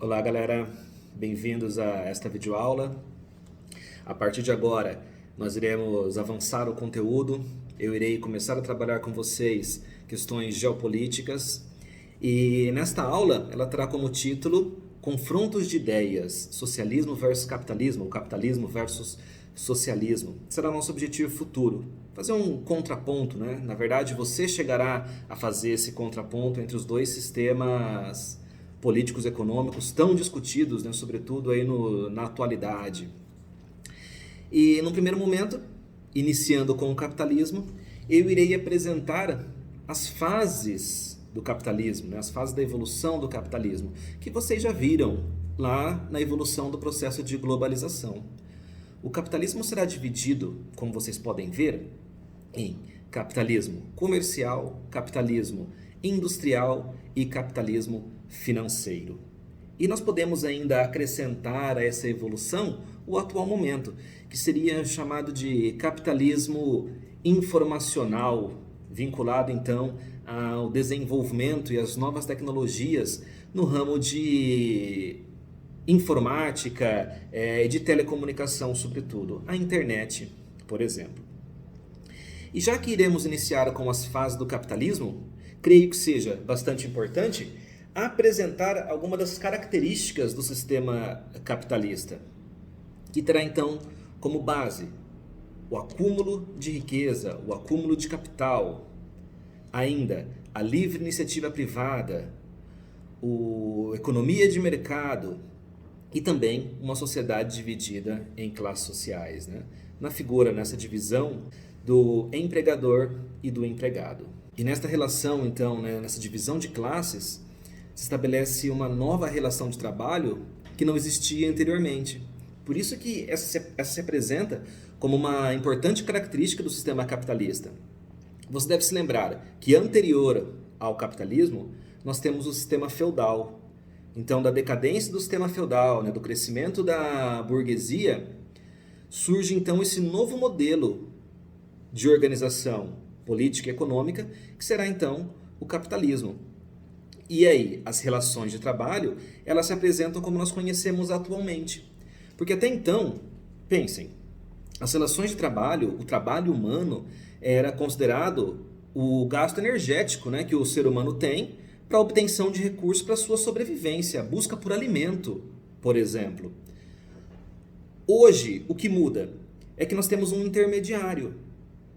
Olá galera, bem-vindos a esta videoaula. A partir de agora nós iremos avançar o conteúdo, eu irei começar a trabalhar com vocês questões geopolíticas e nesta aula ela terá como título Confrontos de Ideias, Socialismo versus Capitalismo, ou Capitalismo versus Socialismo. Será nosso objetivo futuro, fazer um contraponto, né? Na verdade você chegará a fazer esse contraponto entre os dois sistemas políticos econômicos tão discutidos, né, sobretudo aí na atualidade. E no primeiro momento, iniciando com o capitalismo, eu irei apresentar as fases do capitalismo, né, as fases da evolução do capitalismo, que vocês já viram lá na evolução do processo de globalização. O capitalismo será dividido, como vocês podem ver, em capitalismo comercial, capitalismo industrial e capitalismo financeiro. E nós podemos ainda acrescentar a essa evolução o atual momento, que seria chamado de capitalismo informacional, vinculado então ao desenvolvimento e às novas tecnologias no ramo de informática e de telecomunicação, sobretudo, a internet, por exemplo. E já que iremos iniciar com as fases do capitalismo, creio que seja bastante importante apresentar algumas das características do sistema capitalista, que terá então como base o acúmulo de riqueza, o acúmulo de capital, ainda a livre iniciativa privada, a economia de mercado e também uma sociedade dividida em classes sociais, né? Na figura, nessa divisão do empregador e do empregado. E nesta relação, então, né, nessa divisão de classes, se estabelece uma nova relação de trabalho que não existia anteriormente. Por isso que essa se apresenta como uma importante característica do sistema capitalista. Você deve se lembrar que anterior ao capitalismo, nós temos o sistema feudal. Então, da decadência do sistema feudal, né, do crescimento da burguesia, surge então esse novo modelo de organização política e econômica, que será então o capitalismo. E aí, as relações de trabalho, elas se apresentam como nós conhecemos atualmente. Porque até então, pensem, as relações de trabalho, o trabalho humano, era considerado o gasto energético, né, que o ser humano tem para a obtenção de recursos para a sua sobrevivência, a busca por alimento, por exemplo. Hoje, o que muda é que nós temos um intermediário.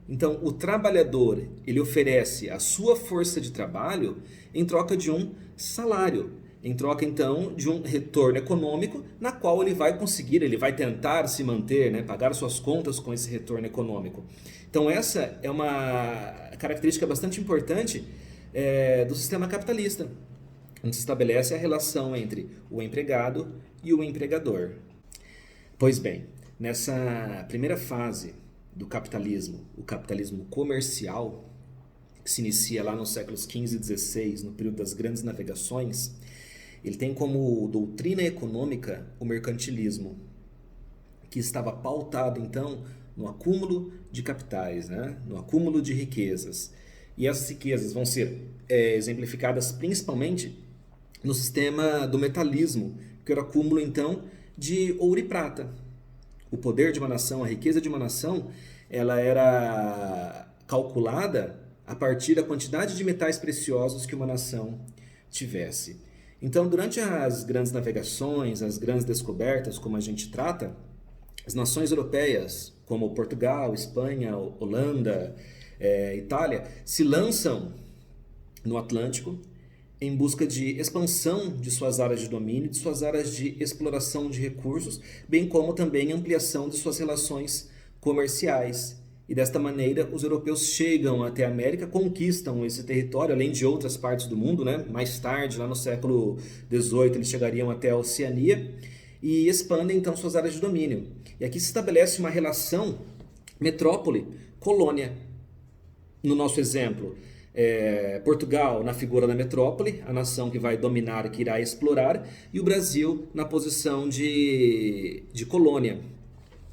Então, o trabalhador, ele oferece a sua força de trabalho em troca de um salário, em troca, então, de um retorno econômico na qual ele vai conseguir, ele vai tentar se manter, né, pagar suas contas com esse retorno econômico. Então, essa é uma característica bastante importante do sistema capitalista, onde se estabelece a relação entre o empregado e o empregador. Pois bem, nessa primeira fase do capitalismo, o capitalismo comercial, que se inicia lá nos séculos XV e XVI, no período das grandes navegações, ele tem como doutrina econômica o mercantilismo, que estava pautado então no acúmulo de capitais, né? No acúmulo de riquezas. E essas riquezas vão ser exemplificadas principalmente no sistema do metalismo, que era o acúmulo então de ouro e prata. O poder de uma nação, a riqueza de uma nação, ela era calculada a partir da quantidade de metais preciosos que uma nação tivesse. Então, durante as grandes navegações, as grandes descobertas, como a gente trata, as nações europeias, como Portugal, Espanha, Holanda, Itália, se lançam no Atlântico em busca de expansão de suas áreas de domínio, de suas áreas de exploração de recursos, bem como também ampliação de suas relações comerciais. E desta maneira, os europeus chegam até a América, conquistam esse território, além de outras partes do mundo, né? Mais tarde, lá no século XVIII, eles chegariam até a Oceania e expandem então suas áreas de domínio. E aqui se estabelece uma relação metrópole-colônia. No nosso exemplo, Portugal na figura da metrópole, a nação que vai dominar, que irá explorar, e o Brasil na posição de colônia.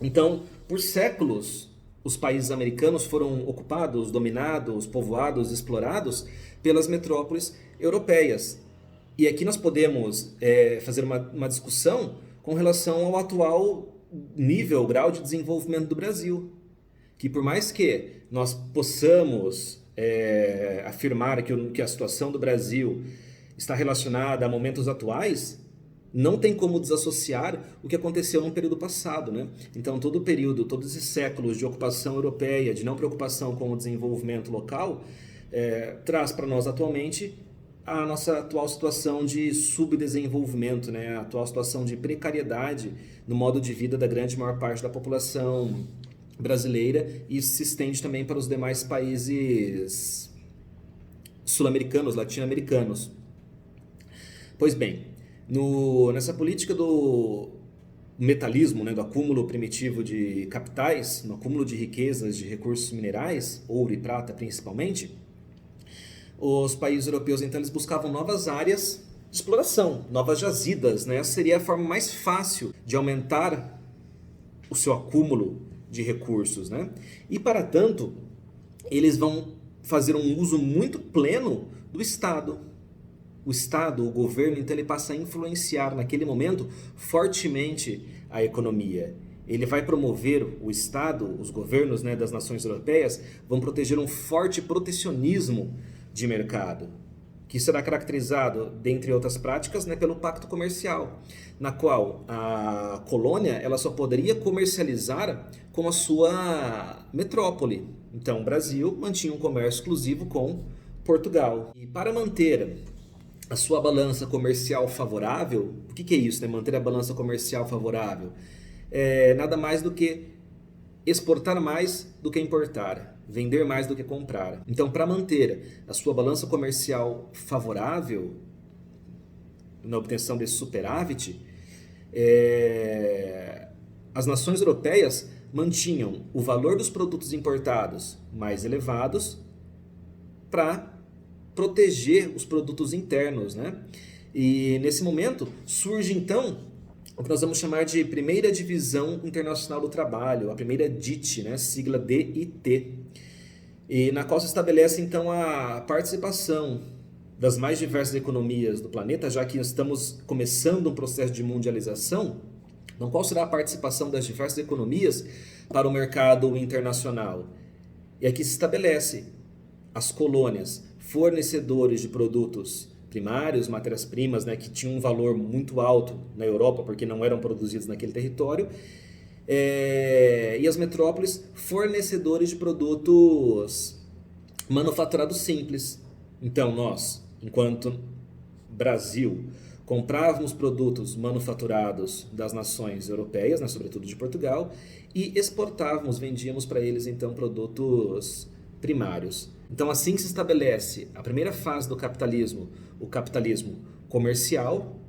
Então, por séculos, os países americanos foram ocupados, dominados, povoados, explorados pelas metrópoles europeias. E aqui nós podemos fazer uma discussão com relação ao atual nível, grau de desenvolvimento do Brasil. Que por mais que nós possamos afirmar que a situação do Brasil está relacionada a momentos atuais, não tem como desassociar o que aconteceu no período passado, né? Então, todo o período, todos esses séculos de ocupação europeia, de não preocupação com o desenvolvimento local, traz para nós atualmente a nossa atual situação de subdesenvolvimento, né? A atual situação de precariedade no modo de vida da grande maior parte da população brasileira, e isso se estende também para os demais países sul-americanos, latino-americanos. Pois bem, nessa política do metalismo, né, do acúmulo primitivo de capitais, no acúmulo de riquezas, de recursos minerais, ouro e prata principalmente, os países europeus então eles buscavam novas áreas de exploração, novas jazidas, né? Essa seria a forma mais fácil de aumentar o seu acúmulo de recursos, né? E para tanto, eles vão fazer um uso muito pleno do Estado. O Estado, o governo, então ele passa a influenciar naquele momento fortemente a economia. Ele vai promover o Estado, os governos, né, das nações europeias vão proteger um forte protecionismo de mercado, que será caracterizado, dentre outras práticas, né, pelo pacto comercial, na qual a colônia ela só poderia comercializar com a sua metrópole. Então, o Brasil mantinha um comércio exclusivo com Portugal. E para manter a sua balança comercial favorável, o que é isso, né? Manter a balança comercial favorável? É nada mais do que exportar mais do que importar, vender mais do que comprar. Então, para manter a sua balança comercial favorável, na obtenção desse superávit, as nações europeias mantinham o valor dos produtos importados mais elevados para proteger os produtos internos, né? E nesse momento surge então o que nós vamos chamar de Primeira Divisão Internacional do Trabalho, a primeira DIT, né? Sigla DIT, e na qual se estabelece então a participação das mais diversas economias do planeta, já que estamos começando um processo de mundialização. Então, qual será a participação das diversas economias para o mercado internacional? E aqui se estabelece as colônias, fornecedores de produtos primários, matérias-primas, né, que tinham um valor muito alto na Europa, porque não eram produzidos naquele território, e as metrópoles, fornecedores de produtos manufaturados simples. Então, nós, enquanto Brasil, comprávamos produtos manufaturados das nações europeias, né, sobretudo de Portugal, e exportávamos, vendíamos para eles então produtos primários. Então assim se estabelece a primeira fase do capitalismo, o capitalismo comercial,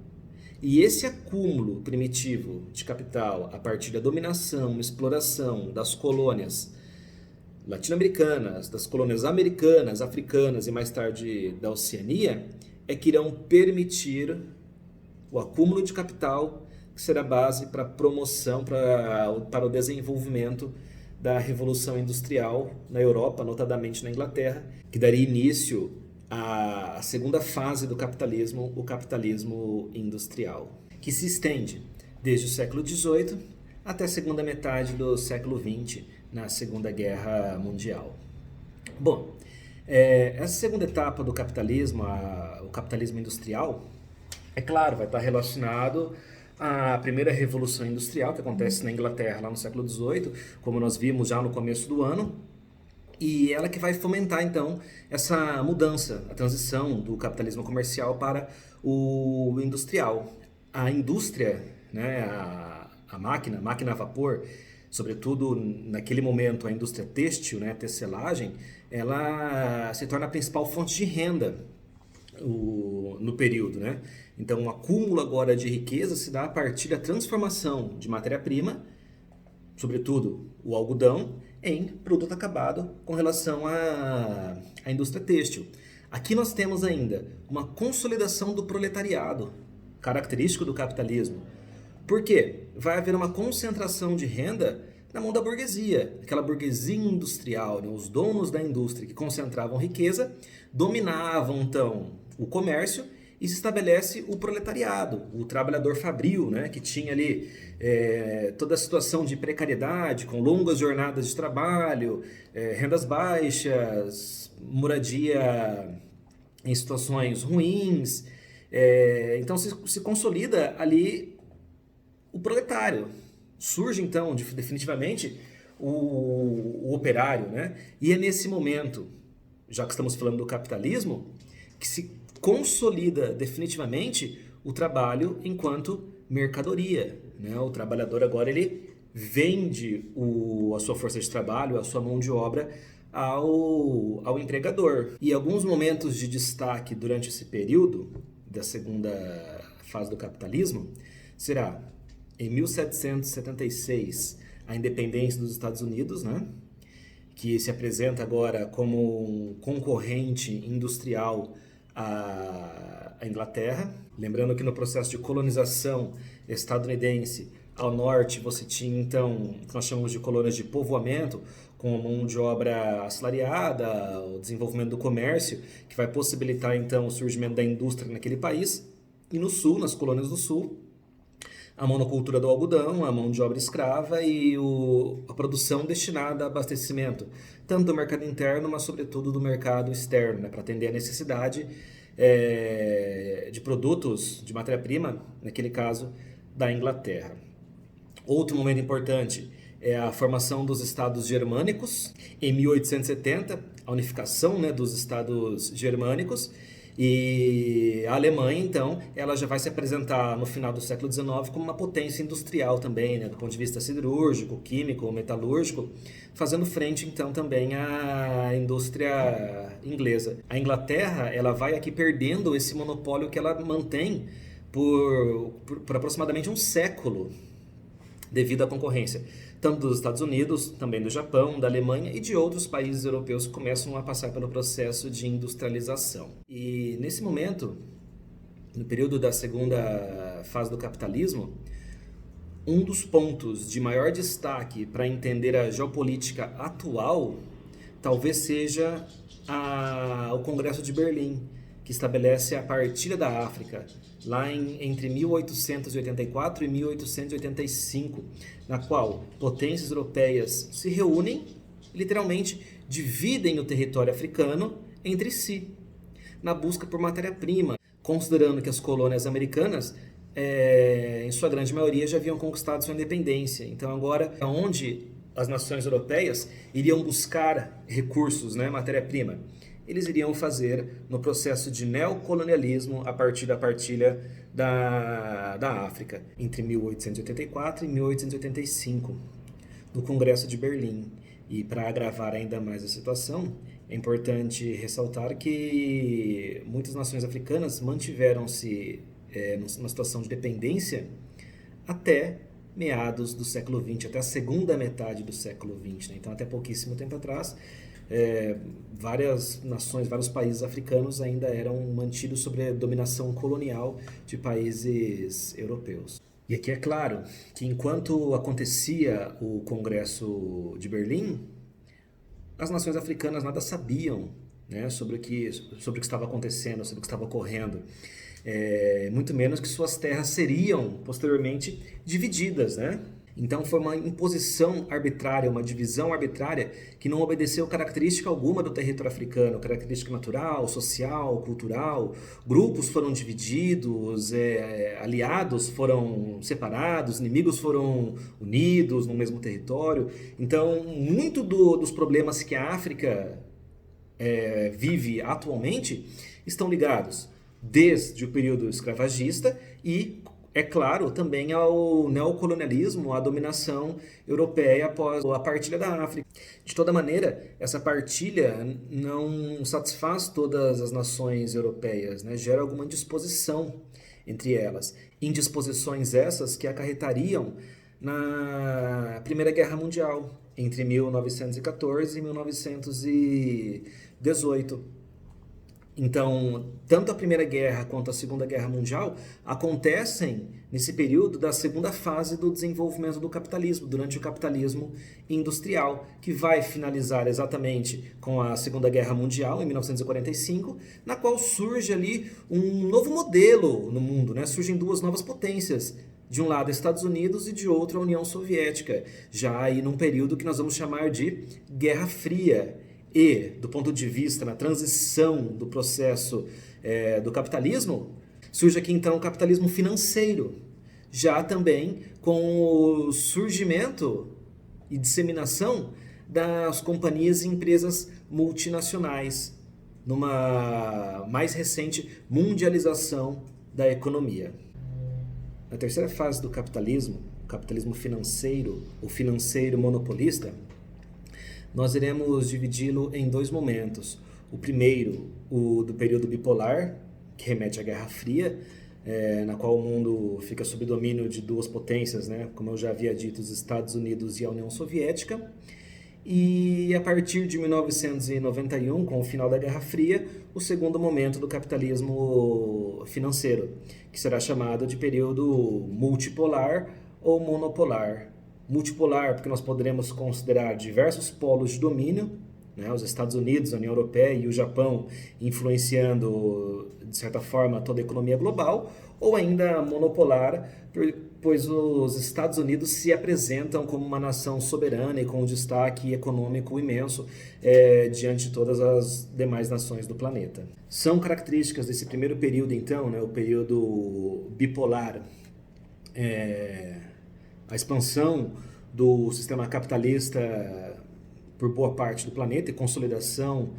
e esse acúmulo primitivo de capital a partir da dominação, exploração das colônias latino-americanas, das colônias americanas, africanas e mais tarde da Oceania, é que irão permitir o acúmulo de capital, que será base para a promoção, para o desenvolvimento da Revolução Industrial na Europa, notadamente na Inglaterra, que daria início à segunda fase do capitalismo, o capitalismo industrial, que se estende desde o século XVIII até a segunda metade do século XX, na Segunda Guerra Mundial. Bom, essa segunda etapa do capitalismo, o capitalismo industrial, é claro, vai estar relacionado à primeira revolução industrial que acontece na Inglaterra lá no século XVIII, como nós vimos já no começo do ano, e ela que vai fomentar então essa mudança, a transição do capitalismo comercial para o industrial. A indústria, né, a máquina a vapor, sobretudo naquele momento a indústria têxtil, né, a tecelagem, ela se torna a principal fonte de renda no período, né? Então, o acúmulo agora de riqueza se dá a partir da transformação de matéria-prima, sobretudo o algodão, em produto acabado com relação à indústria têxtil. Aqui nós temos ainda uma consolidação do proletariado, característico do capitalismo. Por quê? Vai haver uma concentração de renda na mão da burguesia, aquela burguesia industrial, né? Os donos da indústria que concentravam riqueza, dominavam então o comércio e se estabelece o proletariado, o trabalhador fabril, né, que tinha ali toda a situação de precariedade, com longas jornadas de trabalho, rendas baixas, moradia em situações ruins. Então se consolida ali o proletário. Surge então definitivamente o operário, né? E é nesse momento, já que estamos falando do capitalismo, que se consolida definitivamente o trabalho enquanto mercadoria, né? O trabalhador agora ele vende a sua força de trabalho, a sua mão de obra ao empregador. E alguns momentos de destaque durante esse período da segunda fase do capitalismo será em 1776 a independência dos Estados Unidos, né? Que se apresenta agora como um concorrente industrial à Inglaterra. Lembrando que no processo de colonização estadunidense, ao norte você tinha então o que nós chamamos de colônias de povoamento, com mão de obra assalariada, o desenvolvimento do comércio, que vai possibilitar então o surgimento da indústria naquele país. E no sul, nas colônias do sul, a monocultura do algodão, a mão de obra escrava e a produção destinada a abastecimento, tanto do mercado interno, mas sobretudo do mercado externo, né, para atender a necessidade de produtos, de matéria-prima, naquele caso, da Inglaterra. Outro momento importante é a formação dos estados germânicos, em 1870, a unificação, né, dos estados germânicos. E a Alemanha, então, ela já vai se apresentar no final do século XIX como uma potência industrial também, né, do ponto de vista siderúrgico, químico, metalúrgico, fazendo frente, então, também à indústria inglesa. A Inglaterra, ela vai aqui perdendo esse monopólio que ela mantém por aproximadamente um século, devido à concorrência tanto dos Estados Unidos, também do Japão, da Alemanha e de outros países europeus que começam a passar pelo processo de industrialização. E nesse momento, no período da segunda fase do capitalismo, um dos pontos de maior destaque para entender a geopolítica atual talvez seja o Congresso de Berlim, que estabelece a partilha da África, lá entre 1884 e 1885, na qual potências europeias se reúnem e literalmente dividem o território africano entre si, na busca por matéria-prima, considerando que as colônias americanas, em sua grande maioria, já haviam conquistado sua independência. Então agora, onde as nações europeias iriam buscar recursos, né, matéria-prima, eles iriam fazer no processo de neocolonialismo a partir da partilha da África, entre 1884 e 1885, no Congresso de Berlim. E para agravar ainda mais a situação, é importante ressaltar que muitas nações africanas mantiveram-se numa situação de dependência até meados do século XX, até a segunda metade do século XX, né? Então, até pouquíssimo tempo atrás, várias nações, vários países africanos ainda eram mantidos sob a dominação colonial de países europeus. E aqui é claro que enquanto acontecia o Congresso de Berlim, as nações africanas nada sabiam, né, sobre o que estava acontecendo, sobre o que estava ocorrendo. Muito menos que suas terras seriam posteriormente divididas, né? Então foi uma imposição arbitrária, uma divisão arbitrária que não obedeceu característica alguma do território africano, característica natural, social, cultural. Grupos foram divididos, aliados foram separados, inimigos foram unidos no mesmo território. Então, muito dos problemas que a África vive atualmente estão ligados desde o período escravagista e, é claro, também ao neocolonialismo, à dominação europeia após a partilha da África. De toda maneira, essa partilha não satisfaz todas as nações europeias, né? Gera alguma indisposição entre elas. Indisposições essas que acarretariam na Primeira Guerra Mundial, entre 1914 e 1918. Então, tanto a Primeira Guerra quanto a Segunda Guerra Mundial acontecem nesse período da segunda fase do desenvolvimento do capitalismo, durante o capitalismo industrial, que vai finalizar exatamente com a Segunda Guerra Mundial, em 1945, na qual surge ali um novo modelo no mundo, né? Surgem duas novas potências. De um lado, Estados Unidos e de outro, a União Soviética, já aí num período que nós vamos chamar de Guerra Fria. E, do ponto de vista na transição do processo do capitalismo, surge aqui então o capitalismo financeiro, já também com o surgimento e disseminação das companhias e empresas multinacionais, numa mais recente mundialização da economia. Na terceira fase do capitalismo, o capitalismo financeiro, o financeiro monopolista, nós iremos dividi-lo em dois momentos. O primeiro, o do período bipolar, que remete à Guerra Fria, na qual o mundo fica sob domínio de duas potências, né? Como eu já havia dito, os Estados Unidos e a União Soviética. E a partir de 1991, com o final da Guerra Fria, o segundo momento do capitalismo financeiro, que será chamado de período multipolar ou monopolar. Multipolar, porque nós poderemos considerar diversos polos de domínio, né, os Estados Unidos, a União Europeia e o Japão influenciando, de certa forma, toda a economia global, ou ainda monopolar, pois os Estados Unidos se apresentam como uma nação soberana e com um destaque econômico imenso diante de todas as demais nações do planeta. São características desse primeiro período, então, né, o período bipolar, a expansão do sistema capitalista por boa parte do planeta e consolidação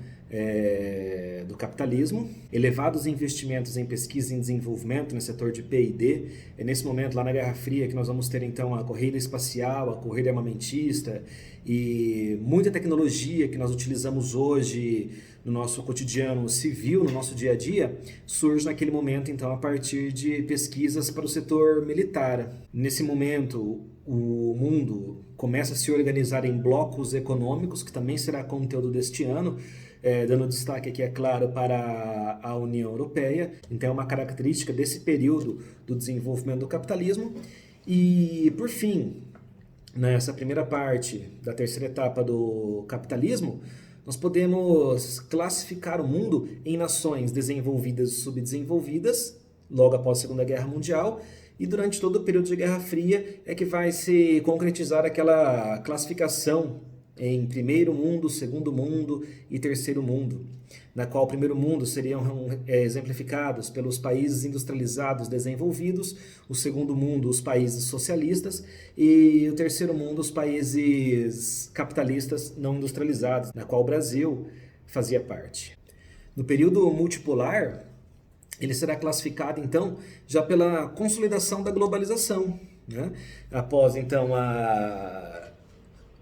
do capitalismo, elevados investimentos em pesquisa e desenvolvimento no setor de P&D. É nesse momento, lá na Guerra Fria, que nós vamos ter então a corrida espacial, a corrida armamentista e muita tecnologia que nós utilizamos hoje no nosso cotidiano civil, no nosso dia a dia, surge naquele momento então a partir de pesquisas para o setor militar. Nesse momento, o mundo começa a se organizar em blocos econômicos, que também será conteúdo deste ano, dando destaque aqui, é claro, para a União Europeia. Então é uma característica desse período do desenvolvimento do capitalismo. E, por fim, nessa primeira parte da terceira etapa do capitalismo, nós podemos classificar o mundo em nações desenvolvidas e subdesenvolvidas, logo após a Segunda Guerra Mundial, e durante todo o período de Guerra Fria é que vai se concretizar aquela classificação em primeiro mundo, segundo mundo e terceiro mundo, na qual o primeiro mundo seriam exemplificados pelos países industrializados desenvolvidos, o segundo mundo os países socialistas e o terceiro mundo os países capitalistas não industrializados, na qual o Brasil fazia parte. No período multipolar, ele será classificado, então, já pela consolidação da globalização, né? Após, então, a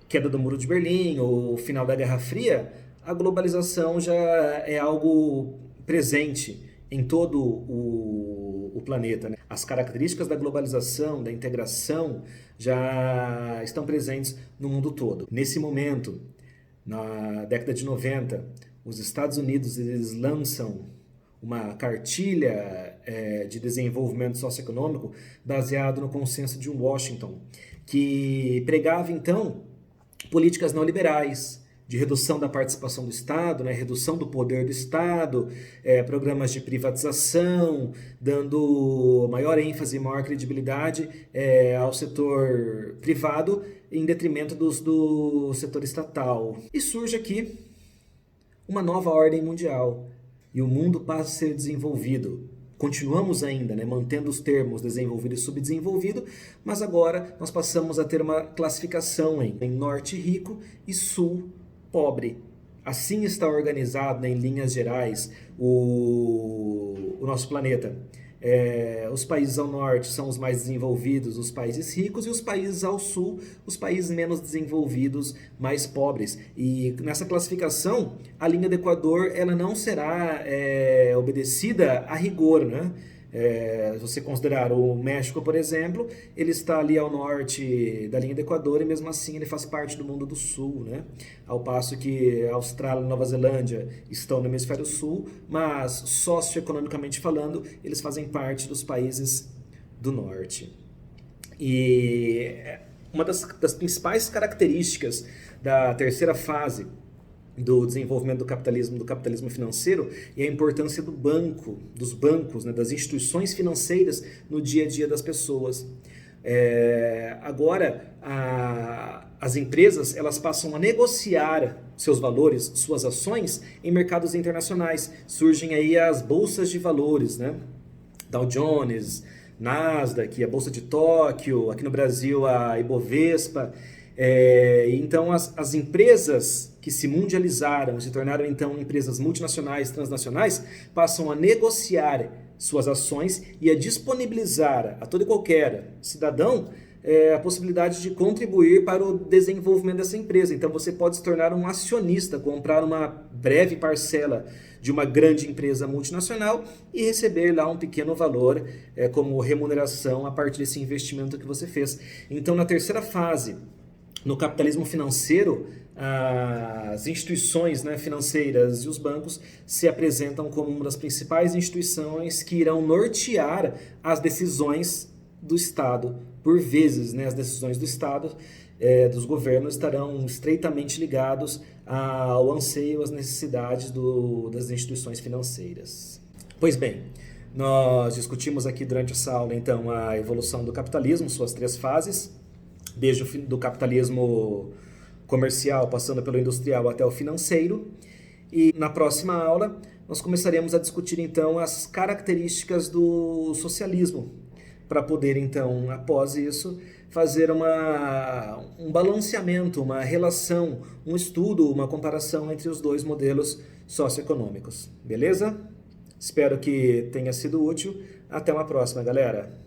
queda do Muro de Berlim, o final da Guerra Fria, a globalização já é algo presente em todo o planeta, né? As características da globalização, da integração, já estão presentes no mundo todo. Nesse momento, na década de 90, os Estados Unidos eles lançam uma cartilha de desenvolvimento socioeconômico baseado no consenso de Washington, que pregava, então, políticas neoliberais, de redução da participação do Estado, né, redução do poder do Estado, programas de privatização, dando maior ênfase e maior credibilidade ao setor privado em detrimento do setor estatal. E surge aqui uma nova ordem mundial, e o mundo passa a ser desenvolvido. Continuamos ainda, né, mantendo os termos desenvolvido e subdesenvolvido, mas agora nós passamos a ter uma classificação em norte rico e sul pobre. Assim está organizado, né, em linhas gerais o nosso planeta. Os países ao norte são os mais desenvolvidos, os países ricos, e os países ao sul, os países menos desenvolvidos, mais pobres. E nessa classificação, a linha do Equador ela não será obedecida a rigor, né? Se você considerar o México, por exemplo, ele está ali ao norte da linha do Equador e mesmo assim ele faz parte do mundo do sul, né? Ao passo que a Austrália e Nova Zelândia estão no hemisfério sul, mas socioeconomicamente falando, eles fazem parte dos países do norte. E uma das principais características da terceira fase do desenvolvimento do capitalismo financeiro, e a importância dos bancos, né, das instituições financeiras no dia a dia das pessoas. Agora, as empresas elas passam a negociar seus valores, suas ações em mercados internacionais. Surgem aí as bolsas de valores, né? Dow Jones, Nasdaq, a Bolsa de Tóquio, aqui no Brasil a Ibovespa. Então as empresas que se mundializaram, se tornaram então empresas multinacionais, transnacionais, passam a negociar suas ações e a disponibilizar a todo e qualquer cidadão a possibilidade de contribuir para o desenvolvimento dessa empresa. Então você pode se tornar um acionista, comprar uma breve parcela de uma grande empresa multinacional e receber lá um pequeno valor como remuneração a partir desse investimento que você fez. Então na terceira fase, no capitalismo financeiro, as instituições, né, financeiras e os bancos se apresentam como uma das principais instituições que irão nortear as decisões do Estado. Por vezes, né, as decisões do Estado, dos governos, estarão estreitamente ligados ao anseio, às necessidades das instituições financeiras. Pois bem, nós discutimos aqui durante essa aula, então, a evolução do capitalismo, suas três fases, desde do capitalismo comercial, passando pelo industrial até o financeiro. E na próxima aula nós começaremos a discutir então as características do socialismo, para poder então, após isso, fazer um balanceamento, uma relação, um estudo, uma comparação entre os dois modelos socioeconômicos. Beleza? Espero que tenha sido útil. Até uma próxima, galera!